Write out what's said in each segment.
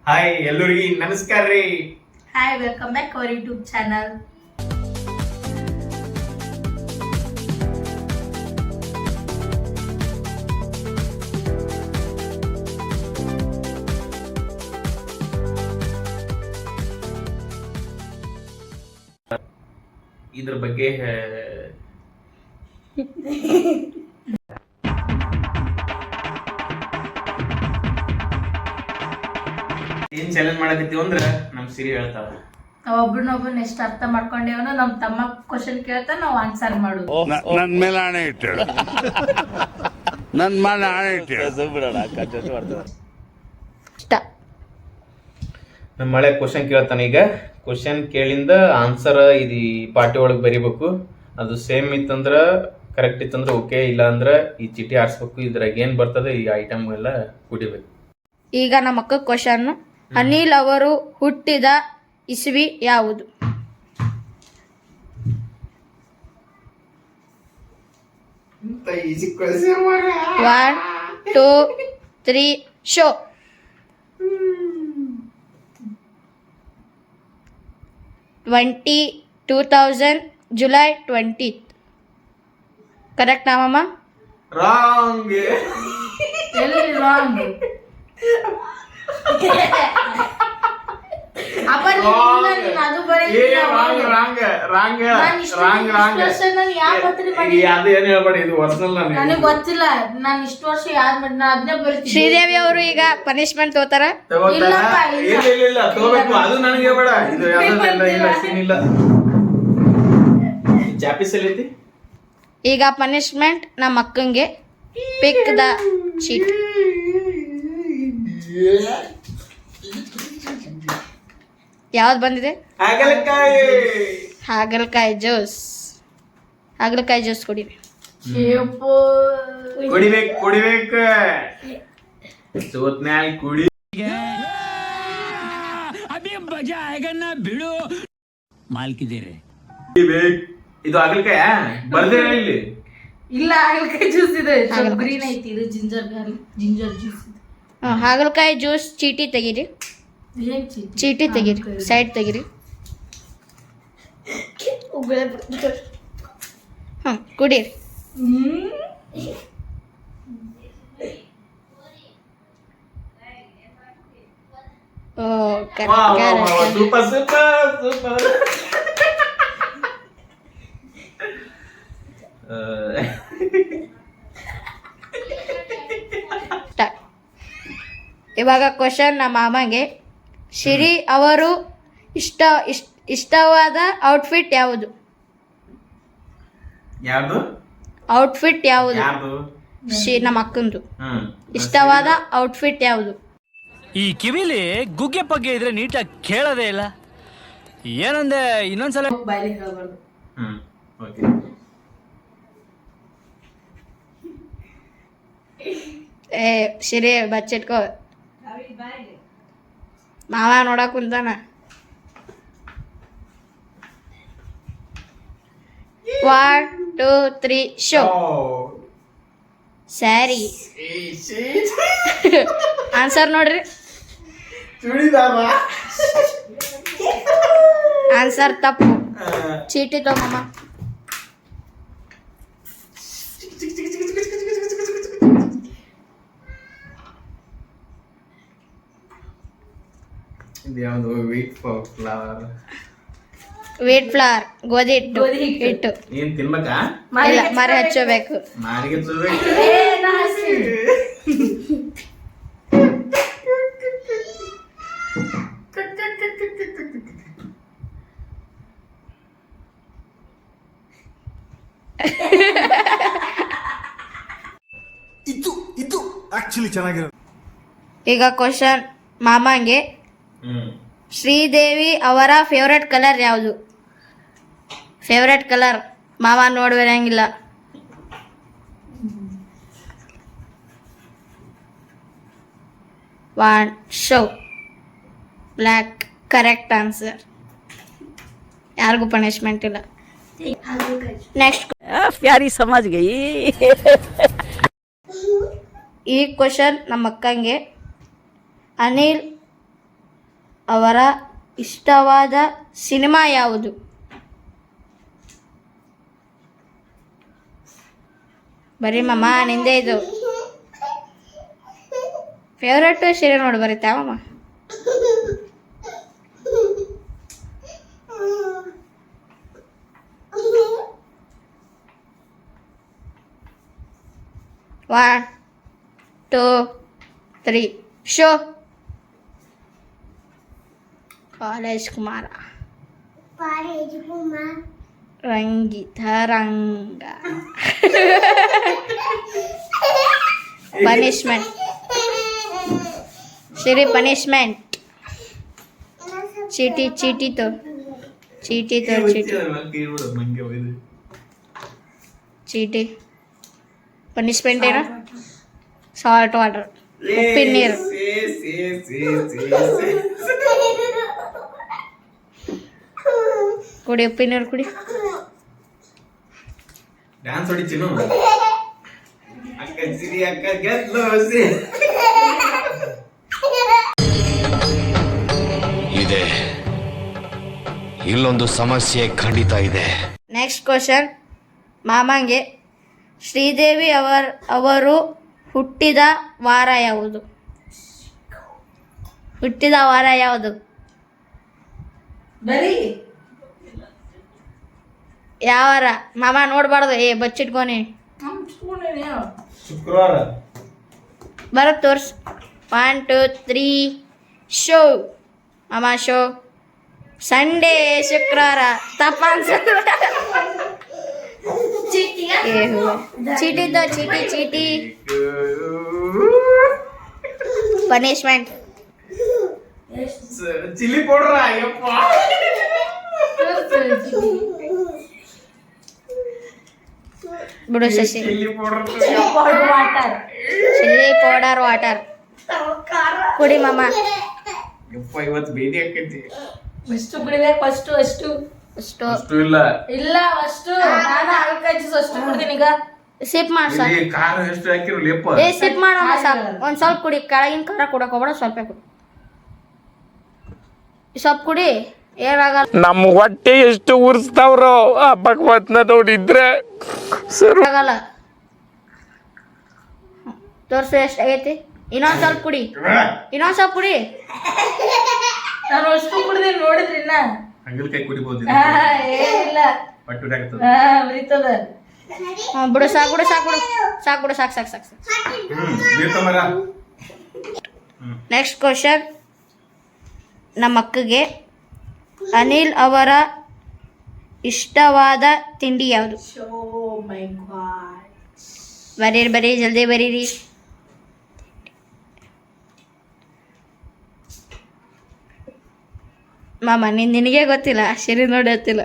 Hi ಎಲ್ಲರಿಗೂ ನಮಸ್ಕಾರ ರೀ. Hi welcome back our YouTube channel. ಇದ್ರ ಬಗ್ಗೆ ಏನ್ ಚಾಲೆಂಜ್ ಮಾಡಕತ್ತೀವಿ ಅಂದ್ರ ನಮ್ ಸಿರಿ ಹೇಳ್ತಾವ. ಒಬ್ರನ್ನೊಬ್ರನ್ನ ಎಷ್ಟು ಅರ್ಥ ಮಾಡ್ಕೊಂಡೇವನೋ ನಮ್ ತಮ್ಮ ಕ್ವಶನ್ ಕೇಳ್ತಾ ನಾವು ಆನ್ಸರ್ ಮಾಡುದು. ನನ್ ಮೇಲೆ ಆಣೆ ಇಟ್ಟು ನನ್ ಮೇಲೆ ಆಣೆ ಇಟ್ಟು ನಮ್ಮ ಮಳೆ ಕ್ವಶನ್ ಕೇಳ್ತಾನ. ಈಗ ಕ್ವಶನ್ ಕೇಳಿಂದ ಆನ್ಸರ್ ಇದು ಪಾರ್ಟಿ ಒಳಗೆ ಬರಿಬೇಕು. ಅದು ಸೇಮ್ ಇತ್ತಂದ್ರ ಕರೆಕ್ಟ್ ಇತ್ತಂದ್ರ ಓಕೆ, ಇಲ್ಲ ಅಂದ್ರ ಈ ಚೀಟಿ ಆರಿಸ್ಬೇಕು. ಇದ್ರಾಗ ಏನ್ ಬರ್ತದೆ ಈ ಐಟಮ್ ಎಲ್ಲ ಕುಡಿಬೇಕು. ಈಗ ನಮ್ಮ ಅಕ್ಕ ಕ್ವಶನ್, ಅನಿಲ್ ಅವರು ಹುಟ್ಟಿದ ಇಸ್ವಿ ಯಾವುದು? 1 2 3 ಶೋ. 2000 ಜುಲೈ 20th. ಕರೆಕ್ಟ್ ನಾಮಮ್ಮ? ರಾಂಗ್. ಎಲ್ಲಿ ರಾಂಗ್? ಶ್ರೀದೇವಿ ಅವರು ಈಗ ಪನಿಷ್ಮೆಂಟ್ ತಗೋತಾರ. ಈಗ ಪನಿಷ್ಮೆಂಟ್ ನಮ್ಮ ಅಕ್ಕಂಗೆ. Pick the sheet. ಯಾವ್ದು ಬಂದಿದೆ? ಹಾಗಲಕಾಯಿ ಜ್ಯೂಸ್. ಹಾಗಲಕಾಯಿ ಜ್ಯೂಸ್ ಕುಡಿರಿ. ಕುಡಿಬೇಕು ಸೋತ್ನ್ಯಾಗ ಕುಡಿ. ಬಿಡು ಮಾಲ್ಕಿದ್ದೀರಿ. ಇದು ಹಾಗಲಕಾಯ ಬರ್ದೇ ಇಲ್ಲಿ. ಇಲ್ಲ, ಹಾಗಲಕಾಯಿ ಜ್ಯೂಸ್ ಇದೆ. ಗ್ರೀನ್ ಐತಿ. ಇದು ಜಿಂಜರ್ ಜ್ಯೂಸ್. ಹಾಗಲಕಾಯಿ ಜ್ಯೂಸ್ ಚೀಟಿ ತೆಗೀರಿ. ಚೀಟಿ ತೆಗೀರಿ, ಸೈಡ್ ತೆಗೀರಿ. ಕುಡೀರಿ. ಓ ಸೂಪರ್ ಸೂಪರ್ ಸೂಪರ್. ಇವಾಗ ಕ್ವಶನ್ ನಮ್ಮ ಮಾಮಗೆ. ಶಿರಿ ಅವರು ಇಷ್ಟವಾದ ಔಟ್ಫಿಟ್ ಯಾವುದು? ಯಾವುದು ಔಟ್ಫಿಟ್ ಯಾವುದು? ನಮ್ಮ ಅಕ್ಕಂದು ಇಷ್ಟವಾದ ಔಟ್ಫಿಟ್ ಯಾವುದು? ಈ ಕಿವಿಲಿ ಗುಗ್ಗೆ ಪಗ್ಗೆ ಇದ್ರೆ ನೀಟಾಗಿ ಕೇಳೋದೇ ಇಲ್ಲ. ಏನಂದೆ ಇನ್ನೊಂದ್ಸಲ ಬಾಯಲ್ಲಿ ಹೇಳಬಾರ್ದು. ಶಿರಿ ಬಚ್ಚಿಟ್ಕೋ. ಮಾವ ನೋಡಕ್ ಕುಂತಾನ. 1 2 3 ಶೋ. ಸ್ಯಾರಿ. ಆನ್ಸರ್ ನೋಡ್ರಿ. ಆನ್ಸರ್ ತಪ್ಪು. ಚೀಟಿ ತಗೊಮ್ಮ. ವೀಟ್ ಫ್ಲವರ್, ಗೋಧಿ ಹಿಟ್ಟು. ಏನ್ ತಿನ್ಬೇಕಾ? ಇಲ್ಲ, ಮರ ಹಚ್ಚಬೇಕು. ಮಾರಿಗೆ ಇದು ಆಕ್ಚುಲಿ ಚೆನ್ನಾಗಿರೋದು. ಈಗ ಕ್ವಶನ್ ಮಾಮಾಂಗೆ. ಶ್ರೀದೇವಿ ಅವರ ಫೇವ್ರೆಟ್ ಕಲರ್ ಯಾವುದು? ಫೇವ್ರೆಟ್ ಕಲರ್ ಮಾವ ನೋಡ್ಬೇರಂಗಿಲ್ಲ. One show. Black. Correct answer. ಯಾರಿಗೂ ಪನಿಷ್ಮೆಂಟ್ ಇಲ್ಲ. ನೆಕ್ಸ್ಟ್ ಪ್ಯಾರಿ ಸಮಾಜ್ ಗಯಿ. ಈ ಕ್ವಶನ್ ನಮ್ಮ ಅಕ್ಕಂಗೆ. ಅನಿಲ್ ಅವರ ಇಷ್ಟವಾದ ಸಿನಿಮಾ ಯಾವುದು? ಬರೀ ಮಮ್ಮ ನಿಂದೆ ಇದು ಫೇವ್ರೇಟ್ ಸೀರಿಯಲ್ ನೋಡಿ ಬರೀತಾವಮ್ಮ. One, two, three, show. College Kumara. Rangitaranga. Punishment. Siri punishment. ಚೀಟಿ ಚೀಟಿ ಪನಿಷ್ಮೆಂಟ್ ಏನು? ಸಾಲ್ಟ್ ವಾಟರ್, ಉಪ್ಪಿನ ನೀರು. ಕುಡಿ ಉಪ್ಪಿನ ನೀರು ಕುಡಿ. ಡ್ಯಾನ್ಸ್ ಹೊಡಿತೀನು ಅಕ್ಕ ಸಿರಿ ಅಕ್ಕ ಗೆದ್ಲು ಇದೆ, ಇಲ್ಲೊಂದು ಸಮಸ್ಯೆ ಖಂಡಿತ ಇದೆ. Next question ಮಾಮಂಗೆ. ಶ್ರೀದೇವಿ ಅವರು ಹುಟ್ಟಿದ ವಾರ ಯಾವುದು? ಹುಟ್ಟಿದ ವಾರ ಯಾವುದು? ಯಾವ ವಾರ ಮಾಮ? ನೋಡ್ಬಾರ್ದು, ಬಚ್ಚಿಟ್ಕೊನಿ. ಶುಕ್ರವಾರ. ಬರತ್ ತೋರ್ಸ್. 1 2 3 ಶೋ. ಮಾಮ ಶೋ. ಸಂಡೇ, ಶುಕ್ರವಾರ. ತಪ್ಪ ಚೀಟಿದ್ದು ಚೀಟಿ. ಪನಿಷ್ಮೆಂಟ್. Chilli powder. ಅಯ್ಯಪ್ಪ ಬಿಡು Shashi. Chilli powder chilli powder water ಕುಡಿ ಮಾಮ. ಯಪ್ಪ ಇವತ್ತು ಬೇದಿ ಆಕೈತಿ. ಎಷ್ಟು ಕುಡಿಬೇಕು? ಫಸ್ಟ್ ಅಷ್ಟು ಅಷ್ಟು ಇಲ್ಲ ಅಷ್ಟು ನಾನು ಹಾಗಲಕಾಯಿ ಜ್ಯೂಸ್ ಅಷ್ಟು ಕುಡ್ತೀನಿ ಈಗ. ಸಿಪ್ ಮಾಡ್ ಸಾಕು. ಇಲ್ಲಿ ಖಾರ ಎಷ್ಟು ಹಾಕಿರು ಲೇಪ. ಸಿಪ್ ಮಾಡಮ್ಮ ಸಾಕು. ಒಂದ್ ಸ್ವಲ್ಪ ಕುಡಿ. ಕೆಳಗಿನ ಖಾರ ಕುಡಕ್ ಹೋಗ್ಬೇಡ, ಸ್ವಲ್ಪ ಕುಡಿ. ಸ್ವಲ್ಪ ಕುಡಿ, ಏನಾಗಲ್ಲ. ನಮ್ಮ ಹೊಟ್ಟೆ ಎಷ್ಟು ಉರ್ಸ್ತಾವ್ರೋ ಆ ಭಗವತ್ನ ನೋಡಿದ್ರೆ ಸರ್ ಆಗಲ್ಲ. ತೋರ್ಸು ಎಷ್ಟು ಆಗೈತಿ. ಇನ್ನೊಂದ್ ಸ್ವಲ್ಪ ಕುಡಿ. ನಾನು ಅಷ್ಟು ಕುಡಿದೀನಿ, ನೋಡಿದ್ರಿ ಇನ್ನ ಹಂಗಲ್ಕಾಯಿ ಕುಡಿಬಹುದು. ಏನಿಲ್ಲ, ಪಟ್ಟು ಹಾಕ್ತದ. ಬರೀತದ. ಬಿಡು ಸಾಕು. ನೆಕ್ಸ್ಟ್ ಕ್ವಶನ್ ನಮ್ಮ ಅಕ್ಕಗೆ. ಅನಿಲ್ ಅವರ ಇಷ್ಟವಾದ ತಿಂಡಿ ಯಾವುದು? ಬರೀರಿ ಜಲ್ದಿ ಬರೀರಿ. ಮಾಮ ನಿನಗೆ ಗೊತ್ತಿಲ್ಲ, ಸರಿ ನೋಡಿ ಗೊತ್ತಿಲ್ಲ.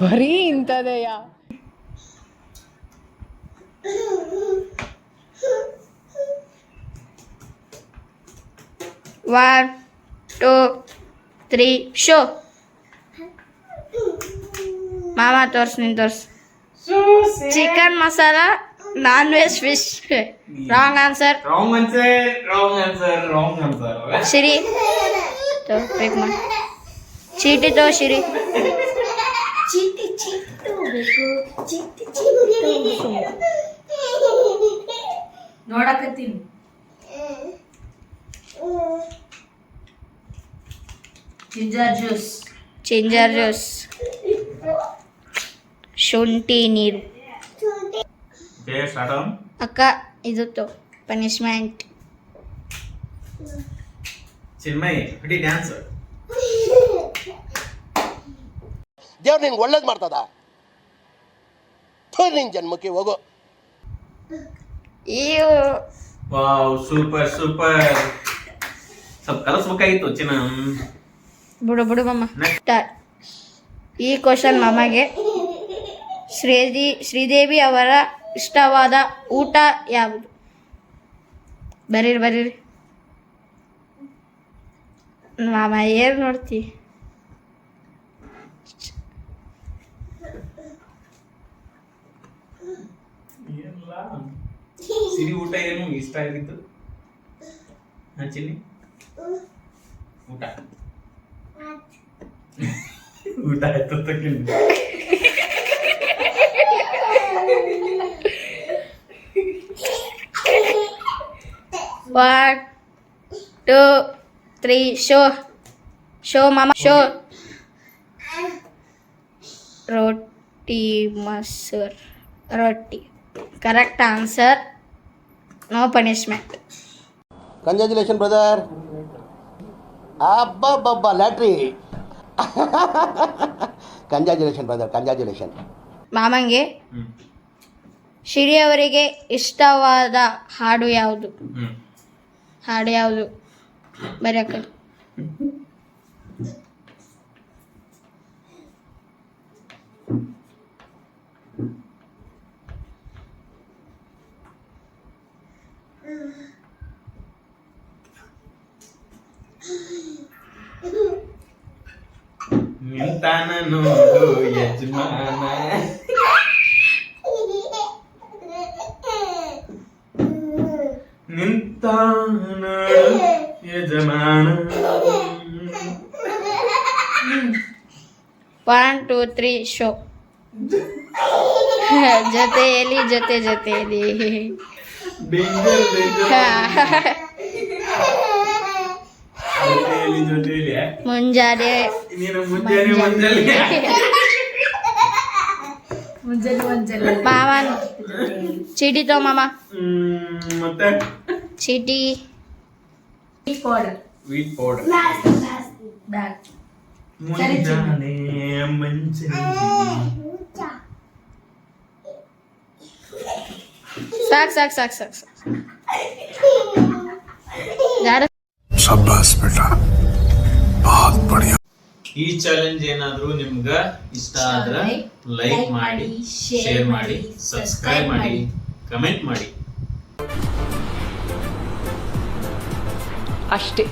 ಬರೀ ಇಂಥದೆಯ. 1 2 3 ಶೋ. ಮಾಮ ನೀನು ತೋರ್ಸು. Chicken masala, non veg, fish. Wrong answer. Siri ಬೇಕು ಮಾಡಿ. ಚೀಟಿ ತೋ ಸಿರಿ. ನೋಡಕತ್ತೀನಿ. Ginger juice. ಶುಂಠಿ ನೀರು. ಅಕ್ಕ ಇದು ತೋ ಪನಿಷ್ಮೆಂಟ್. ಚಿನ್ಮಯ್ ಹಿಡಿ ಡ್ಯಾನ್ಸ್. ದೇವ್ರು ನಿನ್ಗೆ ಒಳ್ಳೇದು ಮಾಡ್ತದ. ನಿನ್ ಜನ್ಮಕ್ಕೆ ಹೋಗೋ. Wow, super. ಸ್ವಲ್ಪ ಕಲಿಸ್ಬೇಕಾಗಿತ್ತು ಚಿನ್ನ. ಬಿಡು ಮಮ್ಮ. ಈ ಕ್ವಶನ್ ಮಾಮಗೆ. ಶ್ರೀದೇವಿ ಅವರ ಇಷ್ಟವಾದ ಊಟ ಯಾವುದು? ಬರೀರಿ. ಮಾಮ ಏನು ನೋಡ್ತಿ? ಸಿರಿ ಊಟ ಏನು ಇಷ್ಟ ಆಗಿತ್ತು? ಚಿನ್ನಿ ಊಟ ಊಟ ಆಯ್ತು ತಕ್ಕಿಲ್ಲ. One, two, three, show. Show, mama, show. Roti masur. Roti. Correct answer. No punishment. Congratulation brother. ಅಬ್ಬಬ್ಬಬ್ಬ ಲ್ಯಾಟ್ರಿ. Congratulation brother, congratulation. ಮಾಮಂಗೆ ಶಿರಿ ಅವರಿಗೆ ಇಷ್ಟವಾದ ಹಾಡು ಯಾವುದು? ಹಾಡು ಯಾವುದು ಬರೆಯಕ್ಕ? ನಿಂತಾನ ನೋಡು ಯಜಮಾನ, ನಿಂತಾನ ಯಜಮಾನ. 1, 2, 3, show. ಜೊತೆಯಲ್ಲಿ ಜೊತೆಯಲ್ಲಿ ಡೇಂಜರ್ ಜೊತೆಯಲ್ಲಿ ಮುಂಜಾನೆ ನೀನು ಮುಂಜಾನೆ ಮುಂಜಾನೆ ಮಾಮನ್ ಚೀಟಿ ತೋ ಮಾಮ. ಮತ್ತೆ ಚೀಟಿ ಪೌಡರ್ ವೀಟ್ ಪೌಡರ್. ಬ್ಯಾಗ್ ಮುಂಜಾನೆ ಮಂಚನೆ. ಸಾಕು ಗಾಢ. शाबाश बेटा, बहुत बढ़िया. ಈ ಚಾಲೆಂಜ್ ಏನಾದ್ರೂ ನಿಮ್ಗ ಇಷ್ಟ ಆದ್ರ ಲೈಕ್ ಮಾಡಿ, ಶೇರ್ ಮಾಡಿ, ಸಬ್ಸ್ಕ್ರೈಬ್ ಮಾಡಿ, ಕಮೆಂಟ್ ಮಾಡಿ. ಅಷ್ಟೇ.